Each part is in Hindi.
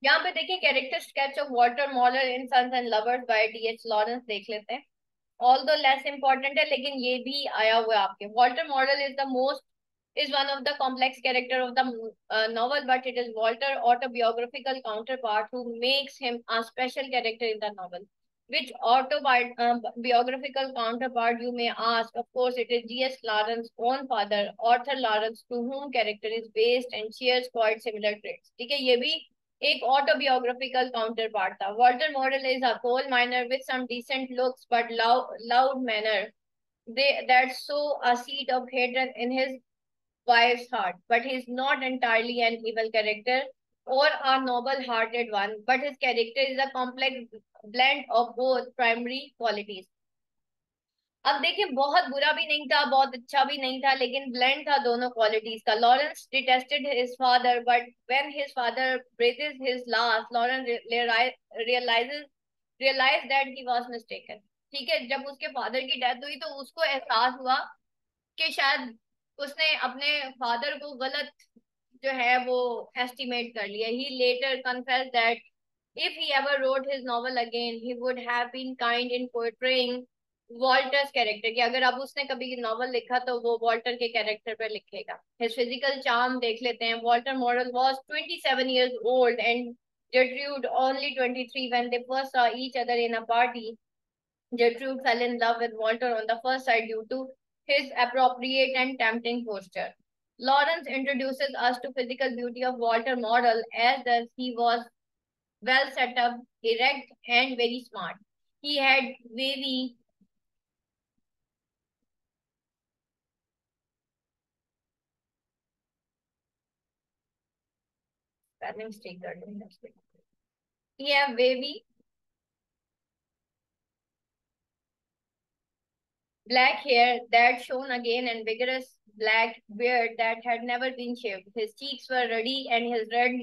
यहाँ पे देखिए character sketch of Walter Morel in Sons and Lovers by D H Lawrence देख लेते हैं। ऑल दो लेस इंपॉर्टेंट है लेकिन ये भी आया हुआ है आपके। Walter model is the most is one of the complex character of the novel, but it is Walter autobiographical counterpart who makes him a special character in the novel. Which autobiographical counterpart you may ask? Of course, it is G.S. Lawrence's own father, Arthur Lawrence, to whom character is based and shares quite similar traits. ठीक है, ये भी एक autobiographical counterpart था. Walter Model is a coal miner with some decent looks but loud manner. That sow a seed of hatred in his wife's heart, but he is not entirely an evil character or a noble-hearted one, but his character is a complex blend of both primary qualities. अब देखिए, बहुत बुरा भी नहीं था, बहुत अच्छा भी नहीं था, लेकिन ब्लेंड था दोनों क्वालिटीज का। Lawrence detested his father, but when his father breathes his last, Lawrence realises realise that he was mistaken. ठीक है, जब उसके फादर की डेथ हुई तो उसको एहसास हुआ कि शायद उसने अपने फादर को गलत जो है वो एस्टिमेट कर लिया। He later confess that if he ever wrote his novel again, he would have been kind in portraying Walter's character की। अगर अब उसने कभी नॉवल लिखा तो वो वॉल्टर के कैरेक्टर पर लिखेगा। हिज फिजिकल चार्म देख लेते हैं। Walter model was 27 years old and Gertrude only 23 when they first saw each other in a party. Gertrude fell in love with Walter on the first sight due to his appropriate and tempting posture. Lawrence introduces us to physical beauty of Walter Model as thus he was well set up, erect, and very smart. He had wavy spelling mistake कर दी। He had wavy black hair that shone again and vigorous black beard that had never been shaved. His cheeks were ruddy and his red,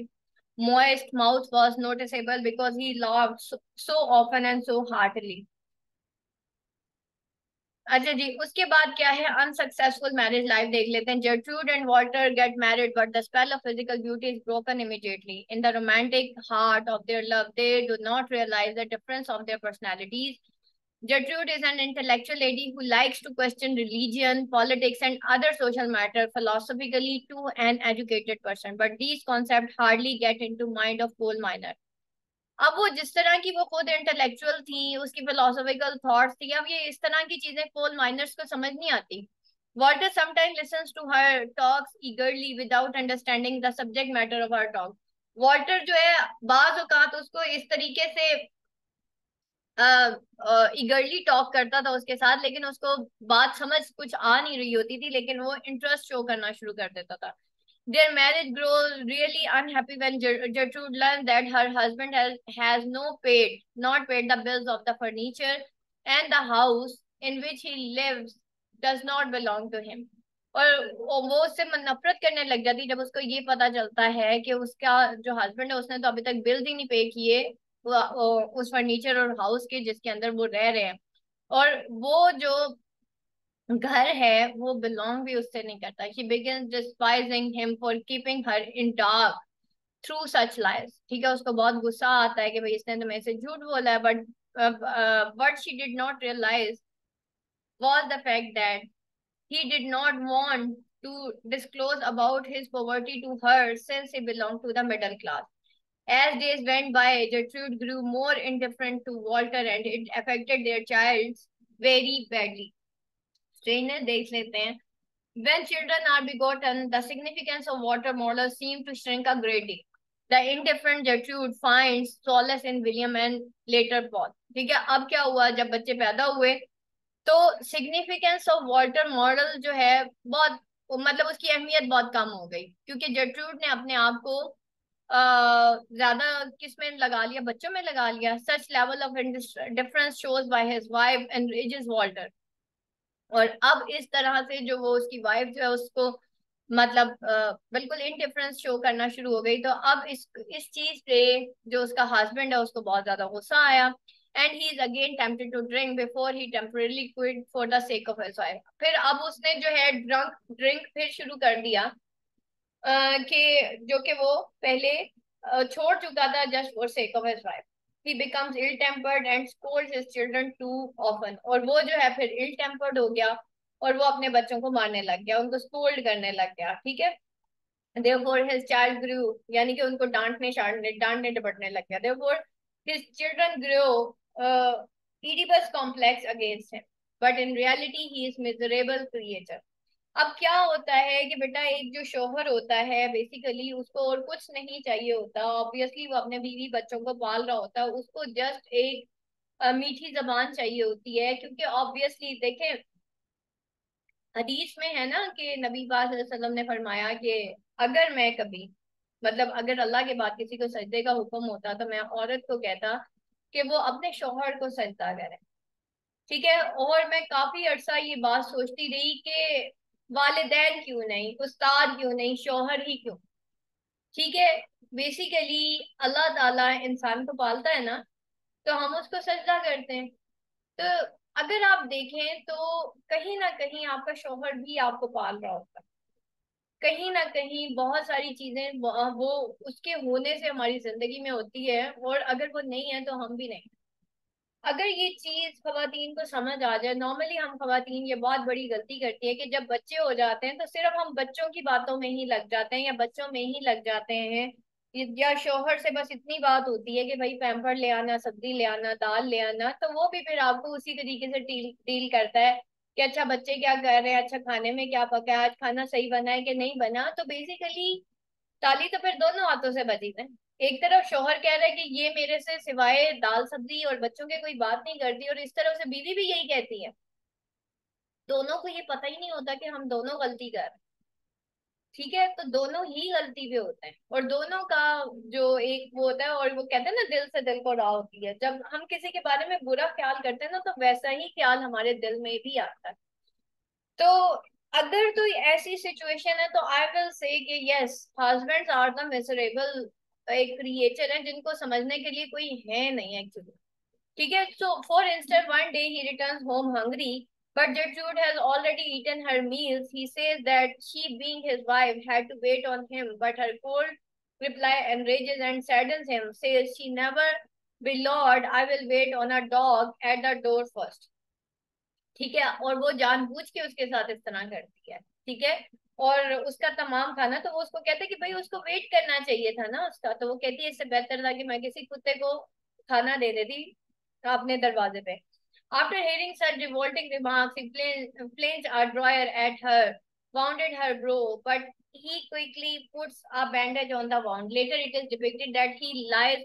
moist mouth was noticeable because he laughed so often and so heartily. अच्छा जी, उसके बाद क्या है, अनसक्सेसफुल मैरिज लाइफ देख लेते हैं। Gertrude and Walter get married but the spell of physical beauty is broken immediately in the romantic heart of their love. They do not realise the difference of their personalities. Gertrude is an intellectual lady who likes to question religion, politics, and other social matter philosophically to an educated person, but these concepts hardly get into mind of coal miner. अब वो जिस तरह की वो खुद इंटेलेक्चुअल थी, उसकी फिलोसॉफिकल थॉट्स थी, अब ये इस तरह की चीजें कोल माइनर्स को समझ नहीं आती। Walter sometimes listens to her talks eagerly without understanding the subject matter of her talk. Walter जो है बाज औकात उसको इस तरीके से ईगरली टॉक करता था उसके साथ, लेकिन उसको बात समझ कुछ आ नहीं रही होती थी, लेकिन वो इंटरेस्ट शो करना शुरू कर देता था। Their marriage grows really unhappy when Gertrude learns that her husband has not paid the bills of the furniture and the house in which he lives does not belong to him. और वो उससे नफरत करने लग जाती जब उसको ये पता चलता है कि उसका जो हस्बैंड है उसने तो अभी तक बिल्स ही नहीं पे किए उस फर्नीचर और हाउस के जिसके अंदर वो रह रहे हैं, और वो जो घर है वो बिलोंग भी उससे नहीं करता। She begins despising him for keeping her in dark through such lies. ठीक है, उसको बहुत गुस्सा आता है कि भाई इसने तो मेरे से झूठ बोला है, but she did not realise was the fact that he did not want to disclose about his poverty to her since he belonged to the middle class. As days went by, Gertrude grew more indifferent to Walter and it affected their child very badly. Strainer देख लेते हैं। When children are begotten, the significance of water models seem to shrink a great deal. The indifferent Gertrude finds solace in William and later Paul. ठीक है, अब क्या हुआ, जब बच्चे पैदा हुए तो सिग्निफिकेंस ऑफ वाटर मॉडल जो है बहुत, मतलब उसकी अहमियत बहुत कम हो गई, क्योंकि जर्ट्रूड ने अपने आप को ज्यादा किस में लगा लिया, बच्चों में लगा लिया। सच level of difference shows by his wife and ridges Walter. और अब इस तरह से जो वो उसकी वाइफ जो है उसको मतलब बिल्कुल इनडिफरेंस शो करना शुरू हो गई, तो अब इस चीज पे जो उसका हस्बैंड है उसको बहुत ज्यादा गुस्सा आया। And he is again tempted to drink before he temporarily quit for the sake of his wife. फिर अब उसने जो है ड्रिंक फिर शुरू कर दिया कि जो कि वो पहले छोड़ चुका था just for sake of his wife. He becomes ill tempered and scolds his children too often, और वो जो है फिर इल टेम्पर्ड हो गया और वो अपने बच्चों को मारने लग गया, उनको स्कोल्ड करने लग गया, ठीक है। therefore his child grew, यानी कि उनको डांटने डपटने लग गया। therefore his children grew Oedipus complex against him, but in reality he is miserable creature। अब क्या होता है कि बेटा एक जो शोहर होता है बेसिकली उसको और कुछ नहीं चाहिए होता, ऑब्वियसली वो अपने बीवी बच्चों को पाल रहा होता है, उसको जस्ट एक मीठी जबान चाहिए होती है, क्योंकि ऑब्वियसली देखें हदीस में है ना कि नबी पाक सल्लल्लाहु अलैहि वसल्लम ने फरमाया कि अगर मैं कभी, मतलब अगर अल्लाह के बाद किसी को सजदे का हुक्म होता तो मैं औरत को कहता कि वो अपने शोहर को सजदा करे, ठीक है। और मैं काफी अरसा ये बात सोचती रही कि वालिदैन क्यों नहीं, उस्ताद क्यों नहीं, शोहर ही क्यों, ठीक है। बेसिकली अल्लाह ताला इंसान को पालता है ना, तो हम उसको सजदा करते हैं। तो अगर आप देखें तो कहीं ना कहीं आपका शोहर भी आपको पाल रहा होता है, कहीं ना कहीं बहुत सारी चीजें वो उसके होने से हमारी जिंदगी में होती है, और अगर वो नहीं है तो हम भी नहीं। अगर ये चीज खवातीन को समझ आ जाए, नॉर्मली हम खवातीन ये बहुत बड़ी गलती करती है कि जब बच्चे हो जाते हैं तो सिर्फ हम बच्चों की बातों में ही लग जाते हैं या बच्चों में ही लग जाते हैं, या शोहर से बस इतनी बात होती है कि भाई पैम्पर ले आना, सब्जी ले आना, दाल ले आना, तो वो भी फिर आपको उसी तरीके से डील डील करता है कि अच्छा बच्चे क्या कर रहे हैं, अच्छा खाने में क्या पका है, आज खाना सही बना है कि नहीं बना। तो बेसिकली ताली तो फिर दोनों हाथों से बजी है। एक तरफ शोहर कह रहा है कि ये मेरे से सिवाय दाल सब्जी और बच्चों के कोई बात नहीं करती, और इस तरफ से बीवी भी यही कहती है। दोनों को ये पता ही नहीं होता कि हम दोनों गलती कर रहे हैं, ठीक है। तो दोनों ही गलती पे होते हैं, और दोनों का जो एक वो होता है, और वो कहते हैं ना दिल से दिल को राह होती है, जब हम किसी के बारे में बुरा ख्याल करते हैं ना तो वैसा ही ख्याल हमारे दिल में भी आता है। तो अगर तो ऐसी सिचुएशन है तो आई विल से कि yes, husbands are the miserable एक क्रिएचर है जिनको समझने के लिए कोई है नहीं एक्चुअली, ठीक है। So for instance one day he returns home hungry, but Gertrude has already eaten her meals. He says that she, being his wife, had to wait on him, but her cold reply enrages and saddens him. Says she never, be Lord, I will wait on a dog at the door first. ठीक है, और वो जानबूझ के उसके साथ इस तरह करती है, ठीक है। और उसका तमाम खाना, तो वो उसको कहते कि भाई उसको वेट करना चाहिए था ना उसका, तो वो कहती है इससे बेहतर था कि मैं किसी कुत्ते को खाना दे देती अपने दरवाजे पे। After hearing such revolting remarks, he flings a drawer at her, wounded her brow, but he quickly puts a bandage on the wound. Later, it is depicted that he lies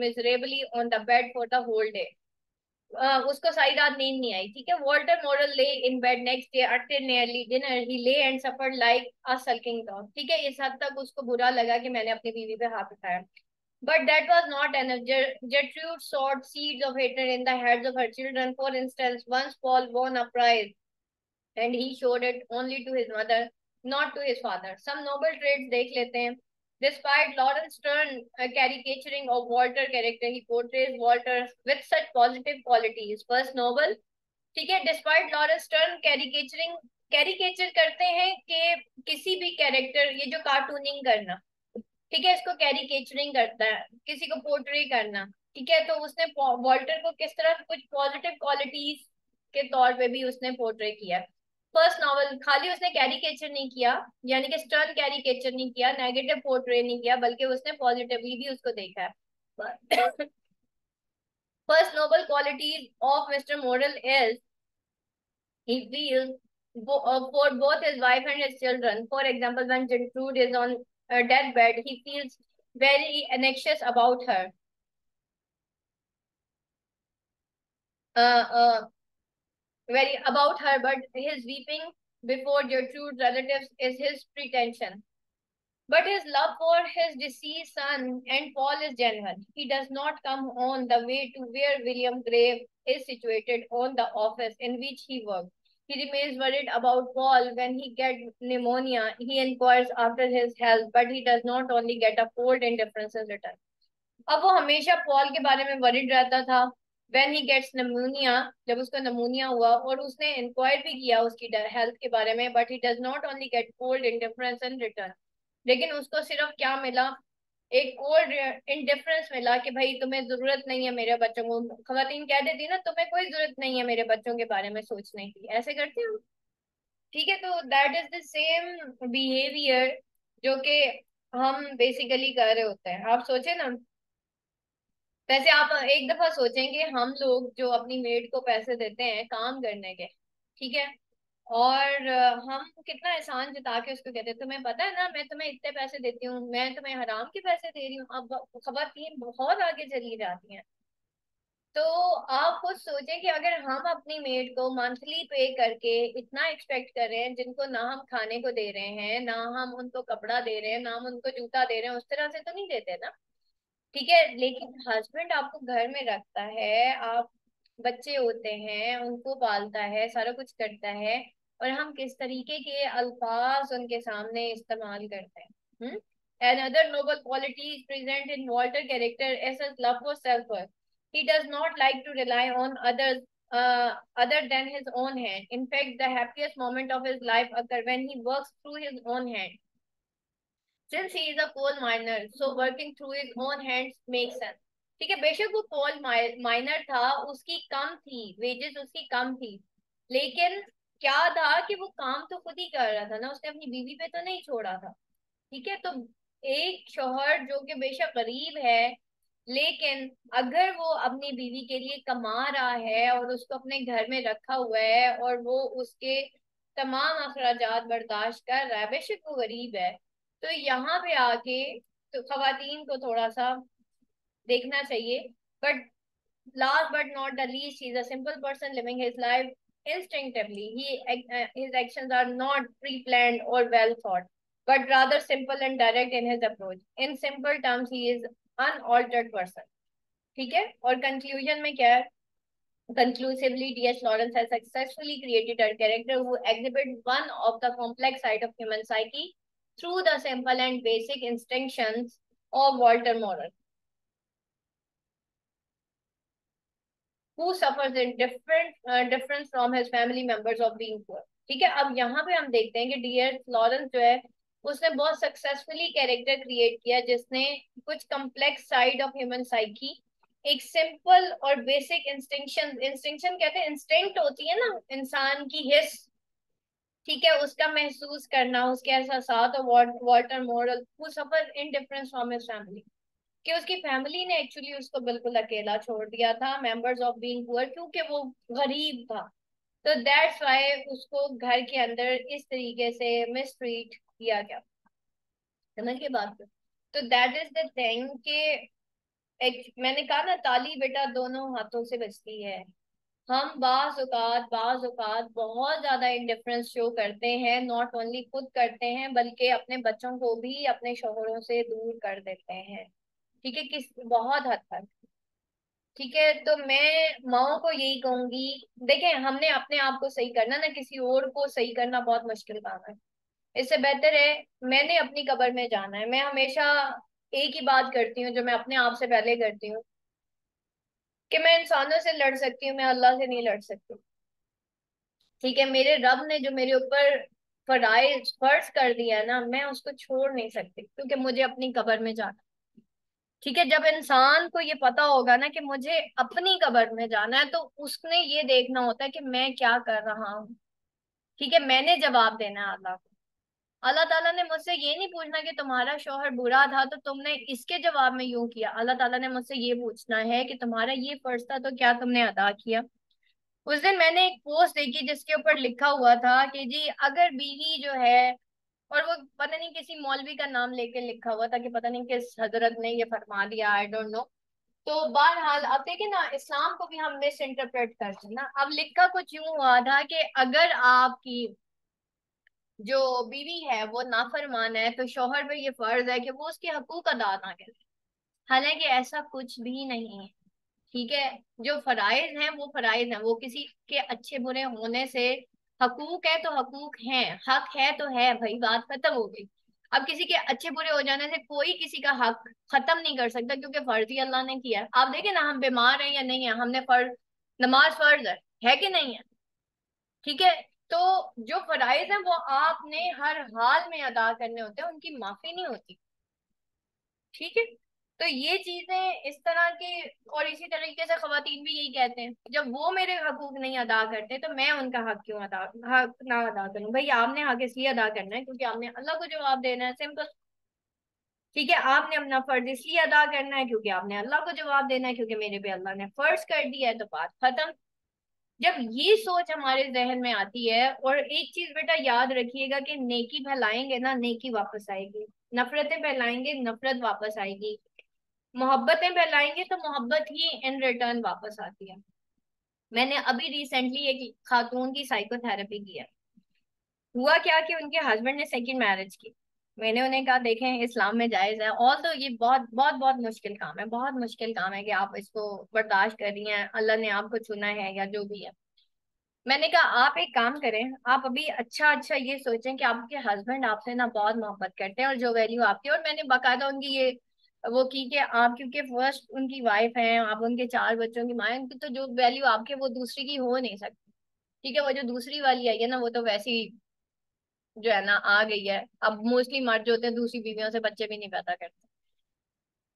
miserably on the bed for the whole day. उसको सारी रात नींद नहीं आई, ठीक है। Walter Morel lay in bed next day until nearly dinner he lay and suffered like a sulking dog, ठीक है। इस हद तक उसको बुरा लगा कि मैंने अपनी बीवी पे हाथ उठाया। But that was not enough. Gertrude sowed seeds of hatred in the heads of her children. For instance, once Paul won a prize, and he showed it only to his mother, not to his father. Some noble traits देख लेते हैं। Despite Lawrence Stern caricaturing of Walter character, he portrays Walter with such positive qualities. First noble, ठीक है। Despite Lawrence Stern caricaturing, caricature करते हैं कि किसी भी कैरेक्टर, ये जो कार्टूनिंग करना, ठीक है, इसको कैरिकेचरिंग करता है, किसी को पोर्ट्रे करना, ठीक है। तो उसने वॉल्टर को किस तरह कुछ पॉजिटिव क्वालिटीज के तौर पे भी उसने पोर्ट्रे किया। फर्स्ट नॉवल खाली उसने कैरिकेचर नहीं किया, यानी कि स्टर्न कैरिकेचर नहीं किया, नेगेटिव पोर्ट्रे नहीं किया, बल्कि उसने पॉजिटिवली भी उसको देखा है। First noble qualities of Mr Morel is he feels for both his wife and his children. For example, when Gertrude is on her deathbed, he feels very anxious about her. Uh, uh, very about her, but his weeping before Gertrude's relatives is his pretension. But his love for his deceased son and Paul is genuine. He does not come on the way to where William grave is situated on the office in which he worked. He remains worried about Paul when he gets pneumonia. He inquires after his health, but he does not only get a cold indifference in return. अब वो हमेशा पॉल के बारे में वरिड रहता था। व्हेन ही गेट्स नमूनिया, जब उसको नमूनिया हुआ, और उसने इंक्वायर भी किया उसकी हेल्थ के बारे में, but he does not only get cold indifference in return. लेकिन उसको सिर्फ क्या मिला, एक और इंडिफरेंस मिला कि भाई तुम्हें जरूरत नहीं है मेरे बच्चों को। खवातीन कह देती ना तुम्हें कोई जरूरत नहीं है मेरे बच्चों के बारे में सोचने की, ऐसे करती हूँ। ठीक है, तो that is the same behaviour जो कि हम बेसिकली कर रहे होते हैं। आप सोचे ना, वैसे आप एक दफा सोचेंगे हम लोग जो अपनी मेड को पैसे देते हैं काम करने के, ठीक है, और हम कितना एहसान जता के उसको कहते हैं तुम्हें पता है ना मैं तुम्हें इतने पैसे देती हूँ, मैं तुम्हें हराम के पैसे दे रही हूँ। अब खवातीन बहुत आगे चली जाती हैं। तो आप खुद सोचें कि अगर हम अपनी मेड को मंथली पे करके इतना एक्सपेक्ट कर रहे हैं, जिनको ना हम खाने को दे रहे हैं, ना हम उनको कपड़ा दे रहे हैं, ना हम उनको जूता दे रहे हैं, उस तरह से तो नहीं देते ना। ठीक है, लेकिन हस्बैंड आपको घर में रखता है, आप बच्चे होते हैं उनको पालता है, सारा कुछ करता है, और हम किस तरीके के अल्फाज उनके सामने इस्तेमाल करते हैं। Another noble quality is present in Walter character as his love for self-worth. He does not like to rely on others other than his own hand. In fact, the happiest moment of his life occur when he works through his own hand. Since he is a coal miner, so working through his own hands makes sense. ठीक है, बेशक वो कोल माइनर था, उसकी कम थी वेजेस, उसकी कम थी, लेकिन क्या था कि वो काम तो खुद ही कर रहा था ना, उसने अपनी बीवी पे तो नहीं छोड़ा था। ठीक है, तो एक शौहर जो कि बेशक गरीब है, लेकिन अगर वो अपनी बीवी के लिए कमा रहा है और उसको अपने घर में रखा हुआ है और वो उसके तमाम अखराजात बर्दाश्त कर रहा है, बेशक वो गरीब है, तो यहाँ पे आके तो खवातीन को थोड़ा सा देखना चाहिए। But last but not the least, he is a simple person living his life instinctively. His actions are not pre-planned or well thought, but rather simple and direct in his approach. In simple terms, he is unaltered person. ठीक है, और कंक्लूजन में क्या है? Conclusively, D.H. Lawrence has successfully created a character who exhibits one of the complex side of human psyche through the simple and basic instinctions of Walter Moral, who suffers in difference from his family members of being poor. ठीक है, अब यहाँ पे हम देखते हैं कि डीएस लॉरेंस जो है उसने बहुत सक्सेसफुली कैरेक्टर क्रिएट किया जिसने कुछ complex side of human psyche, एक सिंपल और बेसिक इंस्टिंक्शन, इंस्टिंक्शन कहते हैं इंस्टिंक्ट होती है ना इंसान की हिस्स, ठीक है, उसका महसूस करना, उसके एहसासात, और Walter moral who suffer in difference from his family, कि उसकी फैमिली ने एक्चुअली उसको बिल्कुल अकेला छोड़ दिया था, मेंबर्स ऑफ बीइंग पुअर, क्योंकि वो गरीब था। तो दैट्स व्हाई उसको घर के अंदर इस तरीके से मिसट्रीट किया गया। समझ के बात को? तो दैट इज द थिंग कि मैंने कहा ना ताली बेटा दोनों हाथों से बजती है। हम बाज औकात बहुत ज्यादा इंडिफरेंस शो करते हैं, नॉट ओनली खुद करते हैं बल्कि अपने बच्चों को भी अपने शोहरों से दूर कर देते हैं। ठीक है, किस बहुत हद तक। ठीक है, तो मैं माओ को यही कहूंगी, देखें हमने अपने आप को सही करना ना, किसी और को सही करना बहुत मुश्किल काम है। इससे बेहतर है मैंने अपनी कब्र में जाना है। मैं हमेशा एक ही बात करती हूँ जो मैं अपने आप से पहले करती हूँ, कि मैं इंसानों से लड़ सकती हूँ, मैं अल्लाह से नहीं लड़ सकती। ठीक है, मेरे रब ने जो मेरे ऊपर फराइज फर्ज कर दिया है ना, मैं उसको छोड़ नहीं सकती क्योंकि मुझे अपनी कब्र में जाना। ठीक है, जब इंसान को ये पता होगा ना कि मुझे अपनी कब्र में जाना है, तो उसने ये देखना होता है कि मैं क्या कर रहा हूँ। ठीक है, मैंने जवाब देना है अल्लाह को। अल्लाह ताला ने मुझसे ये नहीं पूछना कि तुम्हारा शौहर बुरा था तो तुमने इसके जवाब में यूं किया। अल्लाह ताला ने मुझसे ये पूछना है कि तुम्हारा ये फर्ज था तो क्या तुमने अदा किया। उस दिन मैंने एक पोस्ट देखी जिसके ऊपर लिखा हुआ था कि जी अगर बीवी जो है, और वो पता नहीं किसी मौलवी का नाम लेके लिखा हुआ था कि पता नहीं किस हजरत ने ये फरमा दिया, आई डोंट नो। तो बहरहाल अब देखिए ना, इस्लाम को भी हम मिस इंटरप्रेट करते हैं ना। अब लिखा कुछ यूं हुआ था कि अगर आपकी जो बीवी है वो नाफरमान है तो शौहर पे ये फर्ज है कि वो उसके हकूक अदा ना करे। हालांकि ऐसा कुछ भी नहीं है। ठीक है, जो फराइज हैं वो फराइज हैं, वो किसी के अच्छे बुरे होने से, हकूक है तो हकूक हैं, हक है तो है भाई, बात खत्म हो गई। अब किसी के अच्छे बुरे हो जाने से कोई किसी का हक खत्म नहीं कर सकता, क्योंकि फर्ज ही अल्लाह ने किया है। आप देखें ना, हम बीमार हैं या नहीं है, हमने फर्ज, नमाज फर्ज है कि नहीं है? ठीक है, तो जो फराइज हैं वो आपने हर हाल में अदा करने होते हैं, उनकी माफी नहीं होती। ठीक है। तो ये चीजें इस तरह की, और इसी तरीके से खवातीन भी यही कहते हैं, जब वो मेरे हकूक नहीं अदा करते तो मैं उनका हक क्यों अदा, हक ना अदा करूं। भाई आपने हक इसलिए अदा करना है क्योंकि आपने अल्लाह को जवाब देना है, सिंपल। ठीक है, आपने अपना फर्ज इसलिए अदा करना है क्योंकि आपने अल्लाह को जवाब देना है, क्योंकि मेरे पे अल्लाह ने फर्ज कर दिया है, तो बात खत्म। जब ये सोच हमारे जहन में आती है, और एक चीज बेटा याद रखिएगा कि नेकी फैलाएंगे ना, नेकी वापस आएगी। नफरतें फैलाएंगे, नफरत वापस आएगी। मोहब्बतें फैलाएंगे तो मोहब्बत ही इन रिटर्न वापस आती है। मैंने अभी रिसेंटली एक खातून की साइकोथेरेपी की है। हुआ क्या कि उनके हस्बैंड ने सेकंड मैरिज की। मैंने उन्हें कहा देखें इस्लाम में जायज है, और तो ये बहुत बहुत बहुत मुश्किल काम है, बहुत मुश्किल काम है कि आप इसको बर्दाश्त कर रही हैं, अल्लाह ने आपको चुना है या जो भी है। मैंने कहा आप एक काम करें, आप अभी अच्छा अच्छा ये सोचें कि आपके हस्बैंड आपसे ना बहुत मोहब्बत करते हैं, और जो वैल्यू आपकी, और मैंने बाकायदा उनकी ये वो की कि आप क्योंकि फर्स्ट उनकी वाइफ हैं, आप उनके 4 बच्चों की माँ हैं, उनकी तो जो वैल्यू आपके वो दूसरी की हो नहीं सकती। ठीक है, वो जो दूसरी वाली आई है ना, वो तो वैसी जो है ना आ गई है। अब मोस्टली मर्द जो होते हैं दूसरी बीवियों से बच्चे भी नहीं पैदा करते।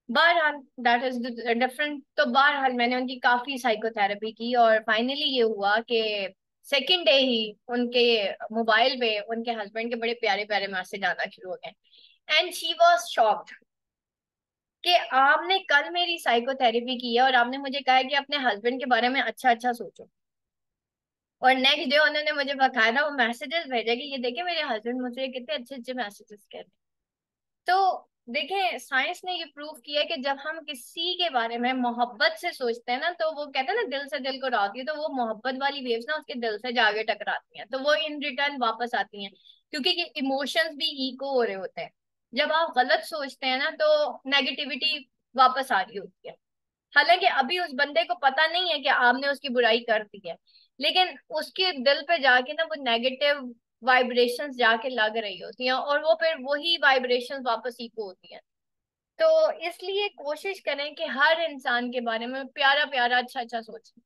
बहरहाल दैट इज डिफरेंट। तो बहरहाल मैंने उनकी काफी साइकोथेरेपी की, और फाइनली ये हुआ कि सेकेंड डे ही उनके मोबाइल पे उनके हस्बैंड के बड़े प्यारे प्यारे मैसेज आना शुरू हो गए। एंड शी वॉज शॉक्ड कि आपने कल मेरी साइकोथेरेपी की है और आपने मुझे कहा है कि अपने हस्बैंड के बारे में अच्छा अच्छा सोचो, और नेक्स्ट डे उन्होंने मुझे बकायदा वो मैसेजेस भेजे कि ये देखे मेरे हस्बैंड मुझे कितने अच्छे अच्छे मैसेजेस कहते हैं। तो देखें साइंस ने ये प्रूव किया है कि जब हम किसी के बारे में मोहब्बत से सोचते हैं ना, तो वो कहते हैं ना दिल से दिल को राती है, तो वो मोहब्बत वाली वेव्स ना उसके दिल से जाके टकराती हैं, तो वो इन रिटर्न वापस आती हैं, क्योंकि ये इमोशंस भी इको हो रहे होते हैं। जब आप गलत सोचते हैं ना तो नेगेटिविटी वापस आ रही होती है। हालांकि अभी उस बंदे को पता नहीं है कि आपने उसकी बुराई कर दी है, लेकिन उसके दिल पे जाके ना वो नेगेटिव वाइब्रेशंस जाके लग रही होती हैं, और वो फिर वही वाइब्रेशंस वापस इको होती हैं। तो इसलिए कोशिश करें कि हर इंसान के बारे में प्यारा प्यारा अच्छा अच्छा सोचें।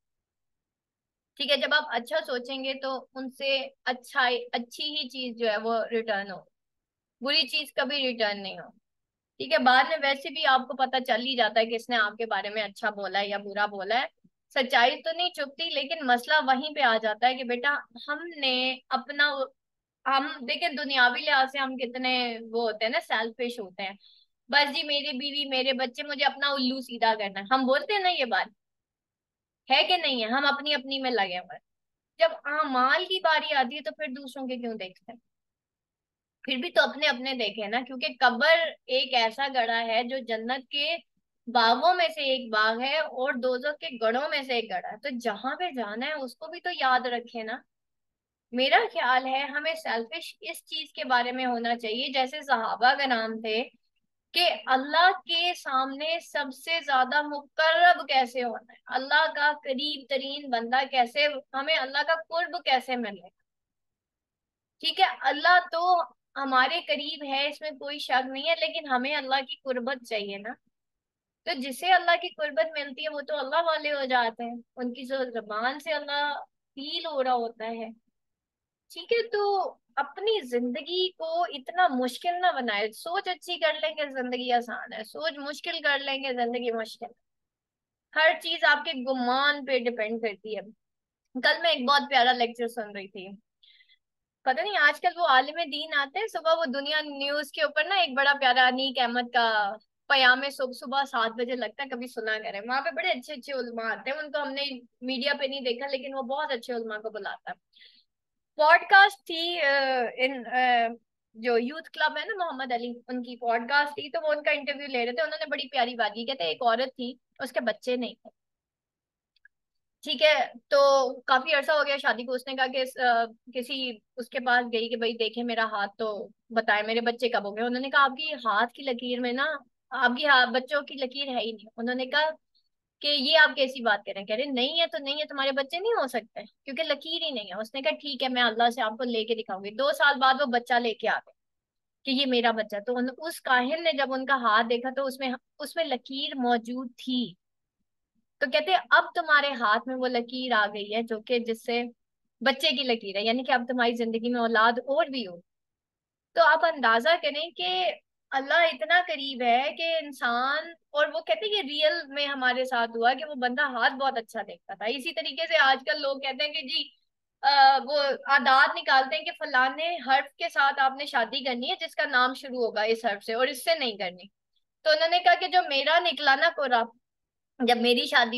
ठीक है, जब आप अच्छा सोचेंगे तो उनसे अच्छा अच्छी ही चीज जो है वो रिटर्न हो, बुरी चीज कभी रिटर्न नहीं हो। ठीक है, बाद में वैसे भी आपको पता चल ही जाता है कि इसने आपके बारे में अच्छा बोला है या बुरा बोला है। सच्चाई तो नहीं छुपती, लेकिन मसला वहीं पे आ जाता है कि बेटा हमने अपना, हम देखें दुनियावी लिहाज से हम कितने वो होते हैं ना, सेल्फिश होते हैं। बस जी मेरी बीवी मेरे बच्चे, मुझे अपना उल्लू सीधा करना है, हम बोलते हैं ना ये बात, है कि नहीं है, हम अपनी अपनी में लगे हुए हैं। जब अमाल की बारी आती है तो फिर दूसरों के क्यों देखते हैं। फिर भी तो अपने अपने देखे ना, क्योंकि कब्र एक ऐसा गढ़ा है जो जन्नत के बागों में से एक बाग है और दोजख के गढ़ों में से एक गढ़ा है, तो जहां पे जाना है उसको भी तो याद रखे ना। मेरा ख्याल है हमें सेल्फिश इस चीज के बारे में होना चाहिए, जैसे सहाबा का नाम थे कि अल्लाह के सामने सबसे ज्यादा मुकर्रब कैसे होना है, अल्लाह का करीब तरीन बंदा कैसे, हमें अल्लाह का कुर्ब कैसे मिले। ठीक है, अल्लाह तो हमारे करीब है, इसमें कोई शक नहीं है, लेकिन हमें अल्लाह की कुर्बत चाहिए ना। तो जिसे अल्लाह की कुर्बत मिलती है वो तो अल्लाह वाले हो जाते हैं, उनकी जो जबान से अल्लाह फील हो रहा होता है। ठीक है, तो अपनी जिंदगी को इतना मुश्किल ना बनाए। सोच अच्छी कर लेंगे जिंदगी आसान है, सोच मुश्किल कर लेंगे जिंदगी मुश्किल। हर चीज आपके गुमान पे डिपेंड करती है। कल मैं एक बहुत प्यारा लेक्चर सुन रही थी, पता नहीं आजकल वो आलिम दीन आते हैं सुबह, वो दुनिया न्यूज के ऊपर ना एक बड़ा प्यारा अनीक अहमद का पयामे सुबह सुबह 7 बजे लगता है, कभी सुना करें। वहां पे बड़े अच्छे अच्छे उलमा आते हैं, उनको हमने मीडिया पे नहीं देखा, लेकिन वो बहुत अच्छे उलमा को बुलाता है। पॉडकास्ट थी जो यूथ क्लब है ना मोहम्मद अली, उनकी पॉडकास्ट थी, तो वो उनका इंटरव्यू ले रहे थे। उन्होंने बड़ी प्यारी बात की, कहते एक औरत थी, उसके बच्चे नहीं थे। ठीक है, तो काफी अरसा हो गया शादी को, उसने कहा कि किसी उसके पास गई कि भाई देखे मेरा हाथ तो बताए मेरे बच्चे कब हो गए। उन्होंने कहा आपकी हाथ की लकीर में ना, आपकी बच्चों की लकीर है ही नहीं। उन्होंने कहा कि ये आप कैसी बात करें, कह रहे नहीं है तो नहीं है, तुम्हारे बच्चे नहीं हो सकते क्योंकि लकीर ही नहीं है। उसने कहा ठीक है मैं अल्लाह से आपको लेके दिखाऊंगी। 2 साल बाद वो बच्चा लेके आ गए कि ये मेरा बच्चा। तो उस काहिल ने जब उनका हाथ देखा तो उसमें उसमें लकीर मौजूद थी। तो कहते हैं अब तुम्हारे हाथ में वो लकीर आ गई है जो कि जिससे बच्चे की लकीर है, यानी कि अब तुम्हारी जिंदगी में औलाद और भी हो। तो आप अंदाजा करें कि अल्लाह इतना करीब है कि इंसान, और वो कहते हैं कि रियल में हमारे साथ हुआ कि वो बंदा हाथ बहुत अच्छा देखता था। इसी तरीके से आजकल लोग कहते हैं कि जी वो आदात निकालते हैं कि फलाने हर्फ के साथ आपने शादी करनी है जिसका नाम शुरू होगा इस हर्फ से, और इससे नहीं करनी। तो उन्होंने कहा कि जो मेरा निकला ना कोरा, जब मेरी शादी हुई